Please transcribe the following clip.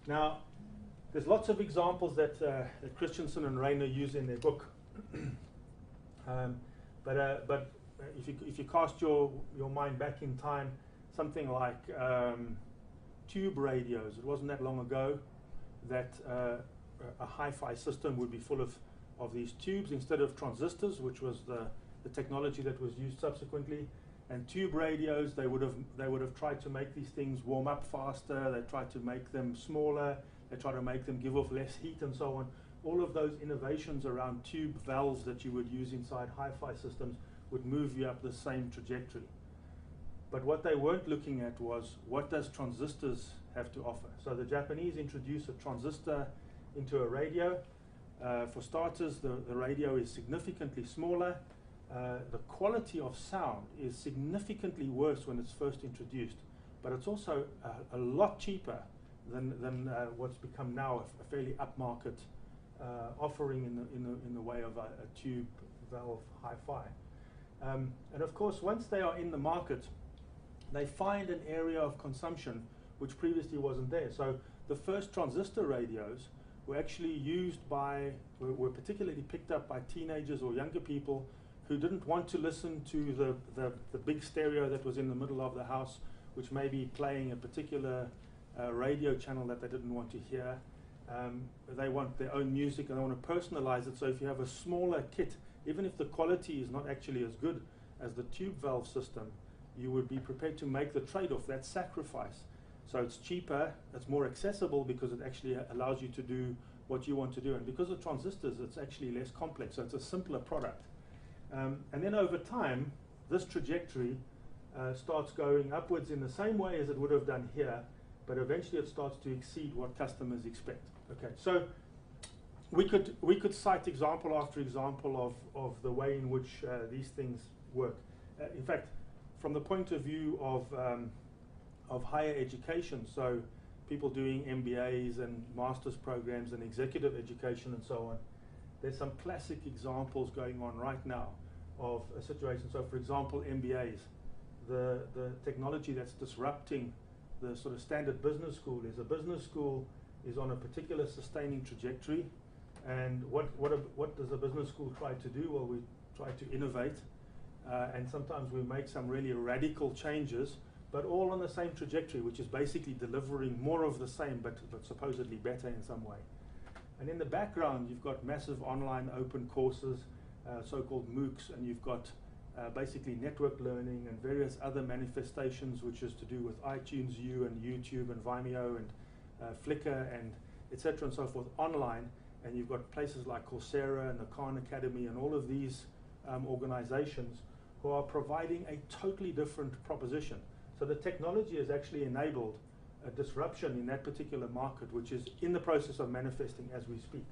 Now, there's lots of examples that Christensen and Rayner use in their book. But if you cast your mind back in time, something like tube radios, it wasn't that long ago that a hi-fi system would be full of these tubes instead of transistors, which was the technology that was used subsequently. And tube radios, they would have tried to make these things warm up faster. They tried to make them smaller. They tried to make them give off less heat and so on. All of those innovations around tube valves that you would use inside hi-fi systems would move you up the same trajectory. But what they weren't looking at was, what does transistors have to offer? So the Japanese introduced a transistor into a radio. For starters, the radio is significantly smaller. The quality of sound is significantly worse when it's first introduced, but it's also a lot cheaper than what's become now a fairly upmarket offering in the way of a tube valve hi-fi. And of course, once they are in the market, they find an area of consumption which previously wasn't there. So the first transistor radios were actually were particularly picked up by teenagers or younger people who didn't want to listen to the big stereo that was in the middle of the house, which may be playing a particular radio channel that they didn't want to hear. They want their own music and they want to personalize it. So if you have a smaller kit, even if the quality is not actually as good as the tube valve system, you would be prepared to make the trade-off, that sacrifice. So it's cheaper, it's more accessible because it actually allows you to do what you want to do. And because of transistors, it's actually less complex, so it's a simpler product. And then over time, this trajectory starts going upwards in the same way as it would have done here, but eventually it starts to exceed what customers expect. Okay, so we could cite example after example of the way in which these things work. In fact, from the point of view of higher education, so people doing MBAs and master's programs and executive education and so on, there's some classic examples going on right now of a situation. So for example, MBAs, the technology that's disrupting the sort of standard business school is a business school is on a particular sustaining trajectory. And what does a business school try to do? Well, we try to innovate, and sometimes we make some really radical changes, but all on the same trajectory, which is basically delivering more of the same, but supposedly better in some way. And in the background, you've got massive online open courses, so-called MOOCs, and you've got basically network learning and various other manifestations, which is to do with iTunes U and YouTube and Vimeo and Flickr and etc. and so forth online. And you've got places like Coursera and the Khan Academy and all of these organizations who are providing a totally different proposition. So the technology has actually enabled a disruption in that particular market, which is in the process of manifesting as we speak.